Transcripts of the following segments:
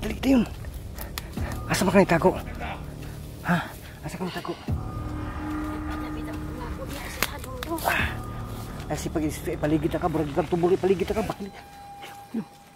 Dali, ito yun. Asa ba ka nagtago? Ha? Asa ka nagtago? Ay, si paligid na ka, burag kang tubuli, paligid na ka, bakit?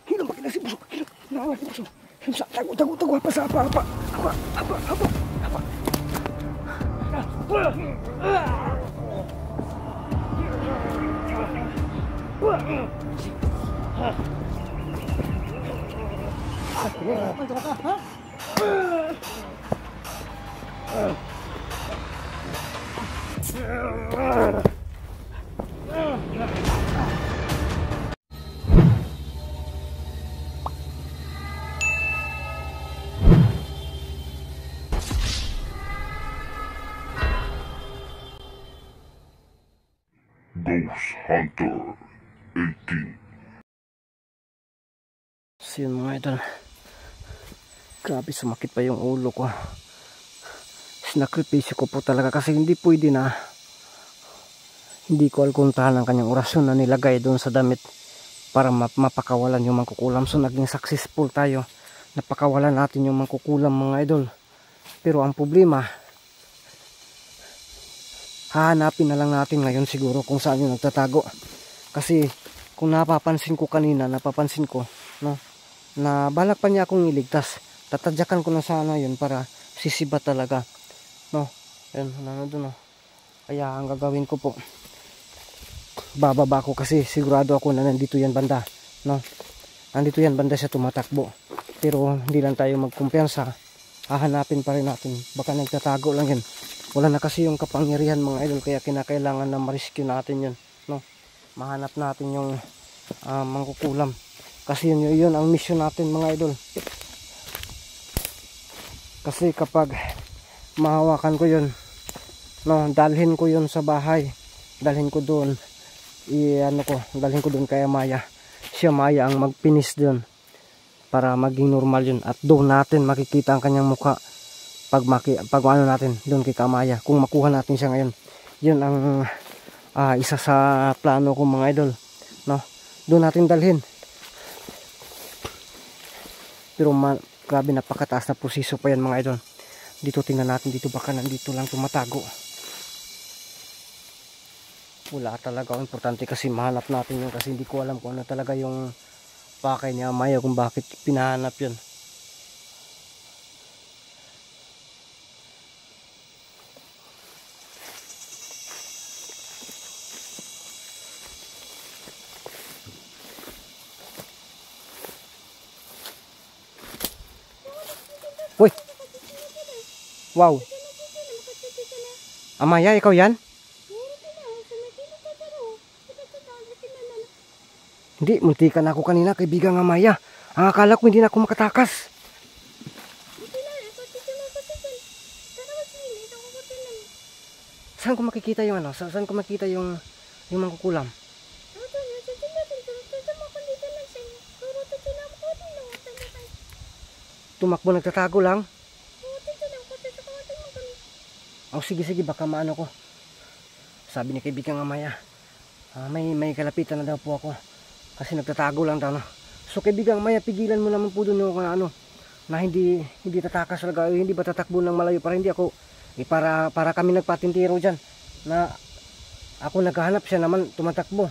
Hilang, bakit na si Puso? Hilang, naawa si Puso. Hilang, tago, apa, sa apa. Ghost Hunter 18. So yun mga idol, grabe sumakit pa yung ulo ko. Sinakripisyo ko po talaga kasi hindi pwede na hindi ko alkuntahan ang kanyang orasyon na nilagay doon sa damit para mapakawalan yung mangkukulam. So naging successful tayo, napakawalan natin yung mangkukulam mga idol. Pero ang problema, hahanapin na lang natin ngayon siguro kung saan yung nagtatago. Kasi kung napapansin ko kanina, no, na balak pa niya akong iligtas. Tatadyakan ko na sana yun para sisiba talaga. No, yun, doon, no. Kaya ang gagawin ko po, bababa ko kasi sigurado ako na nandito yan banda. No, nandito yan banda siya tumatakbo. Pero hindi lang tayo magkumpiyansa. Hahanapin pa rin natin. Baka nagtatago lang yan. Wala na kasi yung kapangyarihan mga idol, kaya kinakailangan na ma-rescue natin yun, no? Mahanap natin yung mangkukulam. Kasi yun ang mission natin mga idol. Kasi kapag mahawakan ko yun, no, dalhin ko yun sa bahay. Dalhin ko doon. Dalhin ko doon kay Amaya. Si Amaya ang magpinis doon para maging normal yun. At doon natin makikita ang kanyang mukha. Pag ano natin doon kay Amaya, kung makuha natin siya ngayon, yun ang isa sa plano ko mga idol, no? Doon natin dalhin. Pero grabe, napakataas na proseso pa yan mga idol. Dito tingnan natin, dito baka nandito lang tumatago. Wala talaga, importante kasi mahanap natin yun, kasi hindi ko alam kung ano talaga yung pakay ni Amaya, kung bakit pinahanap yun. Uy! Wow! Amaya, ikaw yan? Hindi, muntikan ako kanina, kaibigang Amaya. Ang akala ko hindi na ako makatakas. Saan ko makikita yung ano? Saan ko makikita yung mangkukulam? Tumakbo, nagtatago lang. Oh, sige, baka maano ko. Sabi ni kaibigang Amaya, may kalapitan na daw po ako. Kasi nagtatago lang daw, no? So kaibigang Amaya, pigilan mo naman po doon yung na hindi tatakas talaga, hindi ba tatakbo ng malayo para hindi ako, para kami nagpatintiro dyan. Na ako naghahanap, siya naman tumatakbo.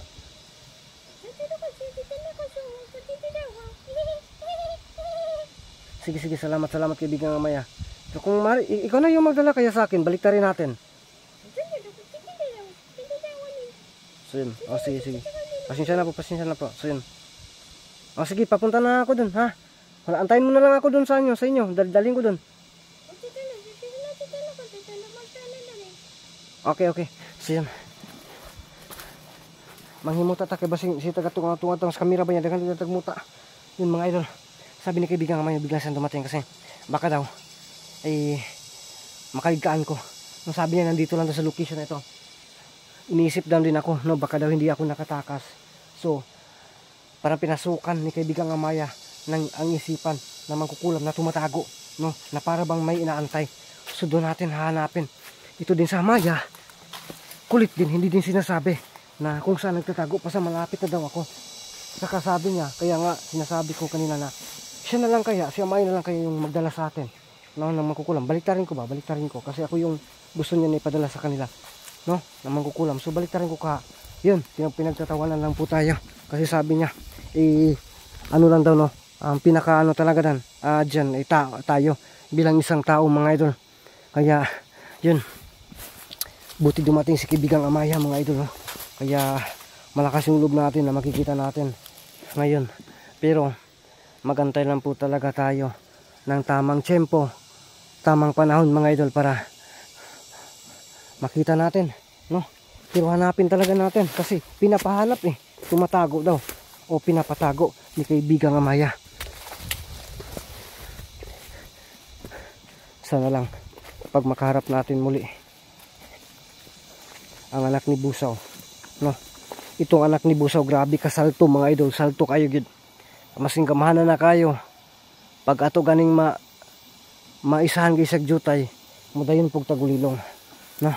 Sige, salamat kaibigang Amaya. So kung ikaw na yung magdala kaya sa akin, balik rin natin. So yun, sige. Pasensya na po. So yun. Sige, papunta na ako dun, ha? Antayin mo na lang ako dun sa inyo. Dalhin ko dun. Okay. So yun. Manghimuta ta kay basing si taga-tunga sa kamera ba niya, dagan tagmuta. Yun mga idol. Sabi ni kaibigang Amaya, bigla siyang dumating kasi baka daw ay makaligtaan ko. Nung sabi niya nandito lang daw sa location na ito, iniisip daw din ako, no, baka daw hindi ako nakatakas. So parang pinasukan ni kaibigang Amaya ang isipan na mangkukulam na tumatago, no, na para bang may inaantay. So doon natin hahanapin. Ito din sa Amaya, kulit din, hindi din sinasabi na kung saan nagtatago, pa sa malapit na daw ako. Saka sabi niya, kaya nga sinasabi ko kanina na siya na lang kaya, si Amay na lang kaya yung magdala sa atin, no, ng mangkukulam. Baliktarin ko kasi ako yung gusto niya na ipadala sa kanila, no, ng mangkukulam. So baliktarin ko ka. Yun, pinagtatawanan lang po tayo kasi sabi niya ano lang daw, no, ang pinaka ano talaga dan dyan ay tayo bilang isang tao, mga idol. Kaya yun, buti dumating si kaibigang Amaya, mga idol, no? Kaya malakas yung loob natin na makikita natin ngayon. Pero magantay lang po talaga tayo ng tamang tiyempo, tamang panahon, mga idol, para makita natin, no? Pero hanapin talaga natin kasi pinapahanap tumatago daw o pinapatago ni kaibigang Amaya. Sana lang pag makaharap natin muli ang anak ni Busaw, no? Itong anak ni Busaw, grabe kasalto, mga idol, salto kayo gid. Masing kamahanan na kayo pag ato ganing maisahan kay sag jutay mudayon pug tagulilong, no?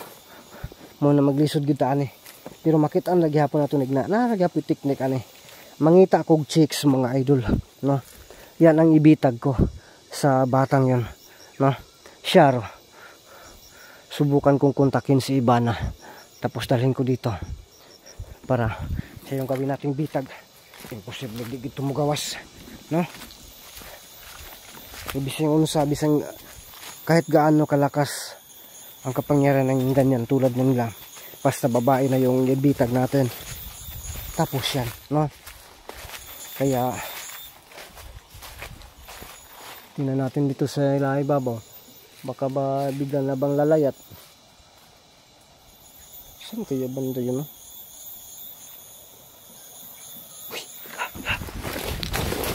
Mo na maglisod gid ta ani. Pero makit-an lagi hapon nato nigna na nagyapon teknik ani. Mangita kog chicks, mga idol, no? Yan ang ibitag ko sa batang yon, no? Siya subukan kong kontakin si Ibana tapos dalhin ko dito para siya yung gawin nating bitag. Imposible di gito mugawas, no? Bising unsa, bisang kahit gaano kalakas ang kapangyarihan ng ganyan tulad nila, basta babae na yung ibitag natin tapos yan, no? Kaya tingnan natin dito sa ibabaw, baka ba bigla na bang lalayat. Saan kaya banda yun, no?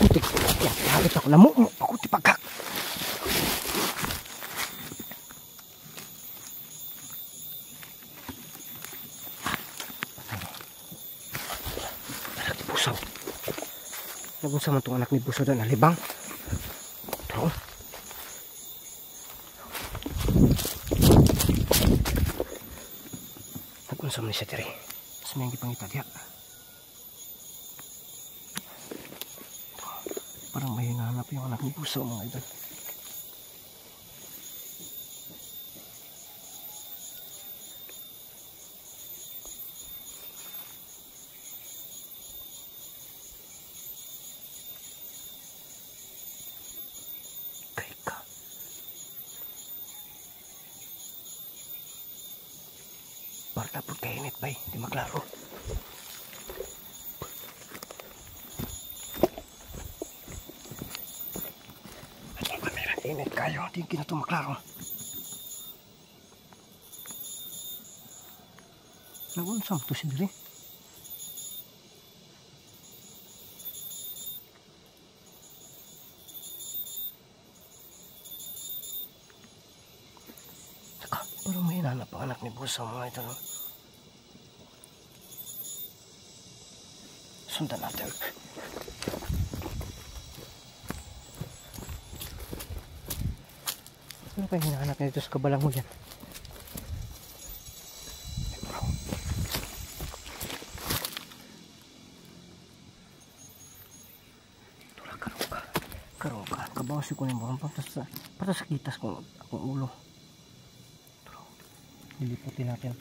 Putik, bakit ako namu ako tipagkak. Anak ni Busaw, nagunsa man itong anak ni Busaw doon, alibang. Ito, nagunsa man siya tiri. Sumayang gipangita diya. Parang may hinahanap yung anak ni Busaw, mga idol. Teka. Parta po kainit ba, hindi maklaro. Init kayo, di kita ito maklaro. Nagunsam to si Diri. Saka, parang may hinanap ang anak ni Busaw, mga ito. Sundan natin. Ano pa yung hinahanap niya dito sa kabalang mo dyan? Tula, karong ka. Kabawas ko na yung mga para sa kitas kong akong ulo. Tula, liliputin natin.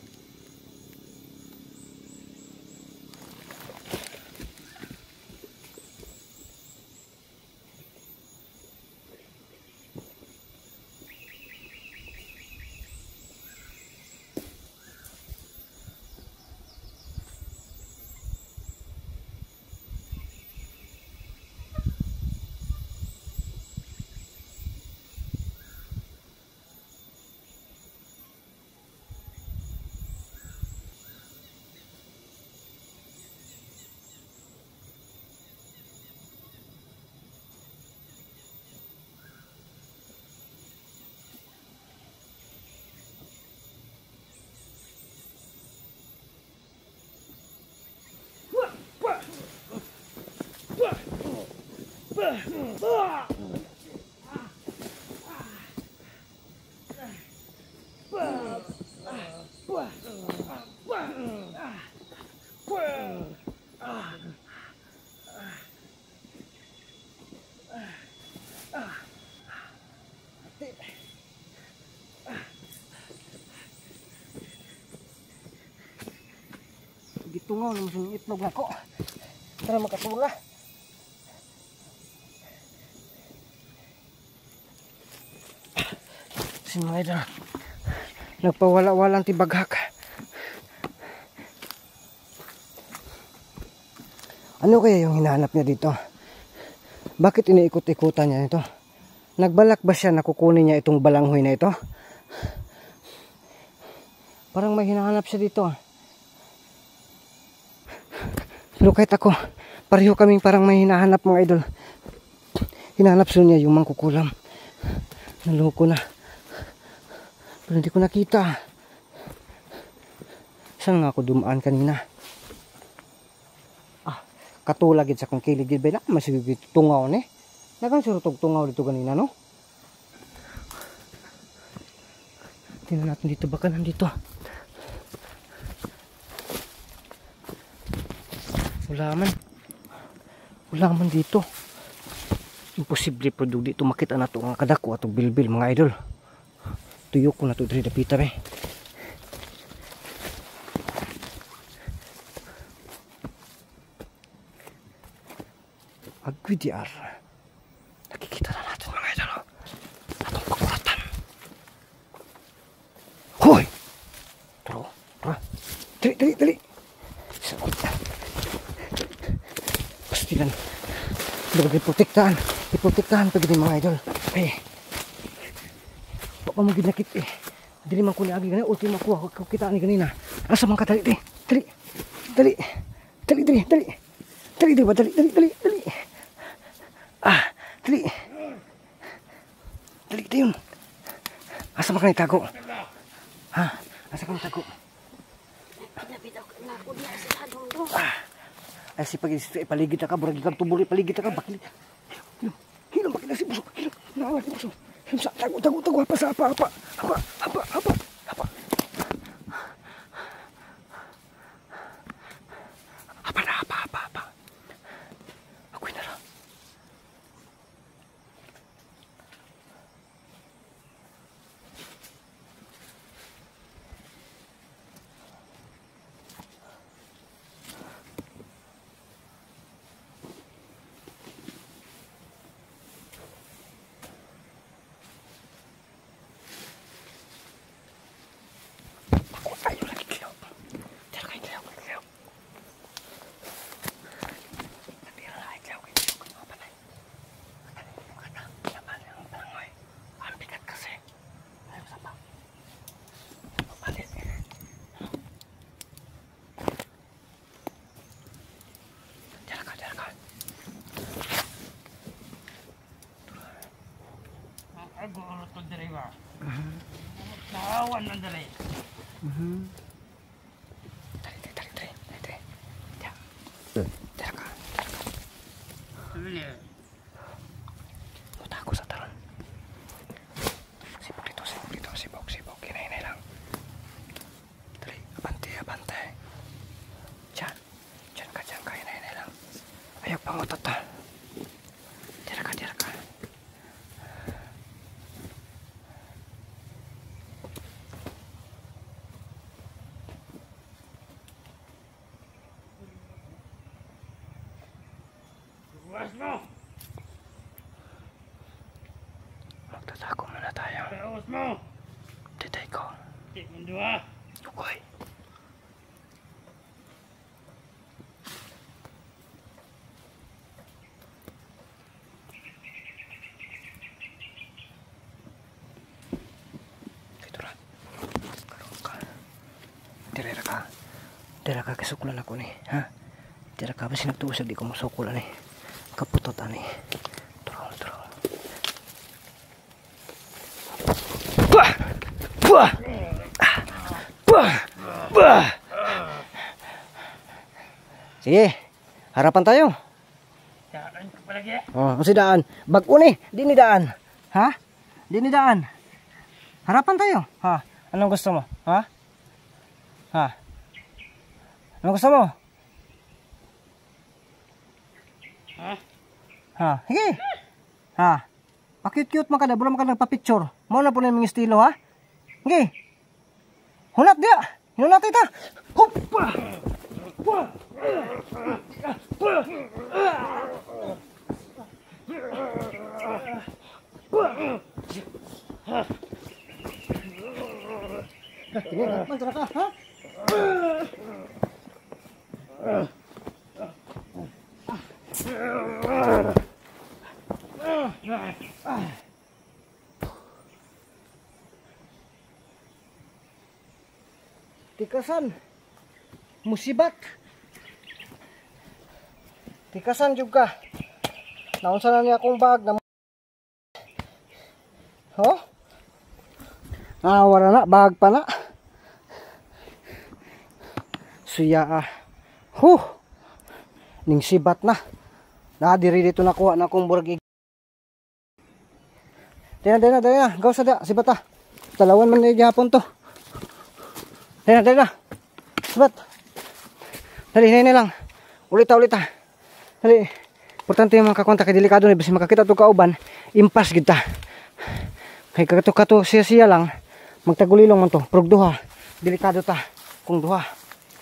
tungaw naman yung itlog nako. Tara makatula. Si mga idol, nagpawala-walang tibaghak. Ano kaya yung hinahanap niya dito? Bakit iniikot-ikutan niya ito? Nagbalak ba siya na kukunin niya itong balanghoy na ito? Parang may hinahanap siya dito. Pero kahit ako, pareho kaming parang may hinahanap mga idol. Hinahanap siya niya yung mangkukulam. Naloko na. Pero hindi ko nakita. Saan nga ako dumaan kanina? Katulagid sa kong kiligid ba na masigit tungaw ni. Nagan surutog tungaw dito kanina no. Tingnan natin dito baka nandito. Wala man dito. Imposible po dito makita na ito ang kadako at bilbil mga idol. Tuyok ko na ito dito dapita be. Agwidiar. Nakikita na natin mga idol. Atong pakuratan. Hoy! Tara. Dali. Sakot na. Pastilan. Dapat iprotektahan pag din mga idol. Baka mo ginakit Dili man ko ni agi ganyan. Ultimo ko kita ni ganina. Asa man ka dali. Dali. Dali yun. Asa man ka nitago? Ha? Asa ka nitago? Ay si pag paligid ka, buragi kang tubuli, paligid ka, bakit? Hilom, bakit na si Buso? Hilom, naawa si Buso. Hilom sa, tago, hapa sa hapa. Hapa. Ako'y na lang. Ako ulit ko diri ba? Naawan lang diri. Dali. Tara ka. Ano niya? Muta ako sa taron. Sibok dito. Sibok. Kinainay lang. Dali, abante. Diyan ka. Kinainay lang. Ayaw pangutot ta. Tira ka. Buwas mo! Magtatako muna tayo. Buwas mo! Titay ko. Tik mo dua. Okay. Dito lang. Karoon ka. Tira ka kasukulan ako ni. Ha? Tira ka ba sinagtuusag di ko masukulan ni. Kaputot ani. Turun. Bah! Sige, harapan tayo. Daan ka palagi. Kasi daan. Bago ni, di ni daan. Ha? Di ni daan. Harapan tayo. Ha? Anong gusto mo? Ha? Anong gusto mo? Sige. Cute man kada, bula man kada nagpa-picture. Mo na po na yung estilo, ha? Sige. Hunat dia. Hunat ita. Hoppa. Mantra ka, ha? Tikasan. Musibat. Tikasan juga. Naunsa na niya akong bag na oh? Wala na, bag pa na. Suya ning sibat na. Diri dito nakuha na akong burg. Dena, gaw sa da, sibat ah. Talawan man na gihapon to. Dena. Sibat. Dali lang. Ulit ah. Dali. Importante yung makakontak kay delikado ni basi makakita to kauban, impas gid ta. Kay kato siya lang magtagulilong man to, prog duha. Delikado ta kung duha.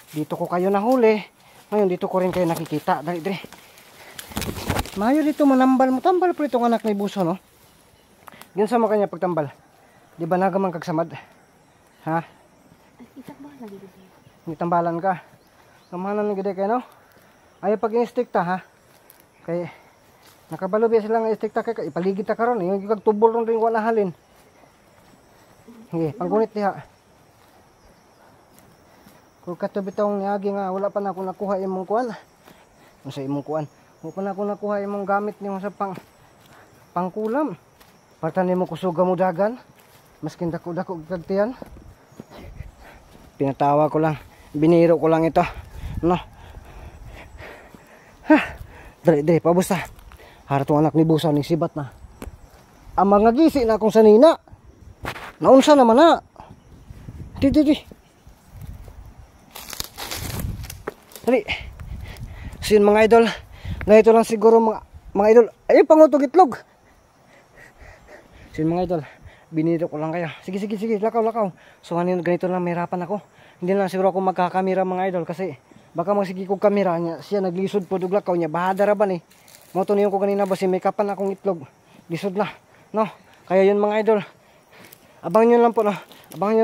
Dito ko kayo nahuli. Ngayon dito ko rin kayo nakikita. Dali. Mayo dito manambal mo. Tambal po itong anak ni Buso, no? Yun sa mo kanya pagtambal. Di ba nagamang kagsamad? Ha? Nitambalan ka. Kamahanan ng gede kayo, no? Ayaw pag in-stick ta, ha? Kay nakabalo biya sila nga i-stick ta kay ipaligid ta karon. Yung kagtubol ron rin wala halin. Sige, panggunit diha. Kung katubitong niagi nga wala pa na ako nakuha imong kuan. Sa imong kuan. Wala pa na ako nakuha imong gamit nimo sa pangkulam. Partan nimo kusuga mo dagan. Maskin dako kagtiyan. Pinatawa ko lang. Biniro ko lang ito. No. Dali, pabusta. Haratong anak ni Busa ni sibat na. Ang mga gisi na akong sanina. Naunsa naman na. Di. Dali. So yun mga idol. Ganito lang siguro mga idol. Ayun, pangutog itlog. So yun mga idol. Biniro ko lang kayo. Sige. Lakaw. So ganito lang, mahirapan ako. Hindi na siguro ako magkakamera mga idol. Kasi baka magsigi kong kamera niya. Siya naglisod po duglakaw niya. Bahadara ba ni? Moto niyo ko kanina ba si may kapan akong itlog. Lisod na. No? Kaya yun mga idol. Abangan nyo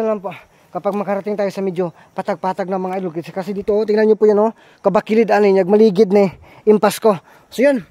lang po. Kapag makarating tayo sa medyo patag-patag na mga idol. Kasi dito, tingnan nyo po yun, kabakilid, maligid na impas ko. So yun.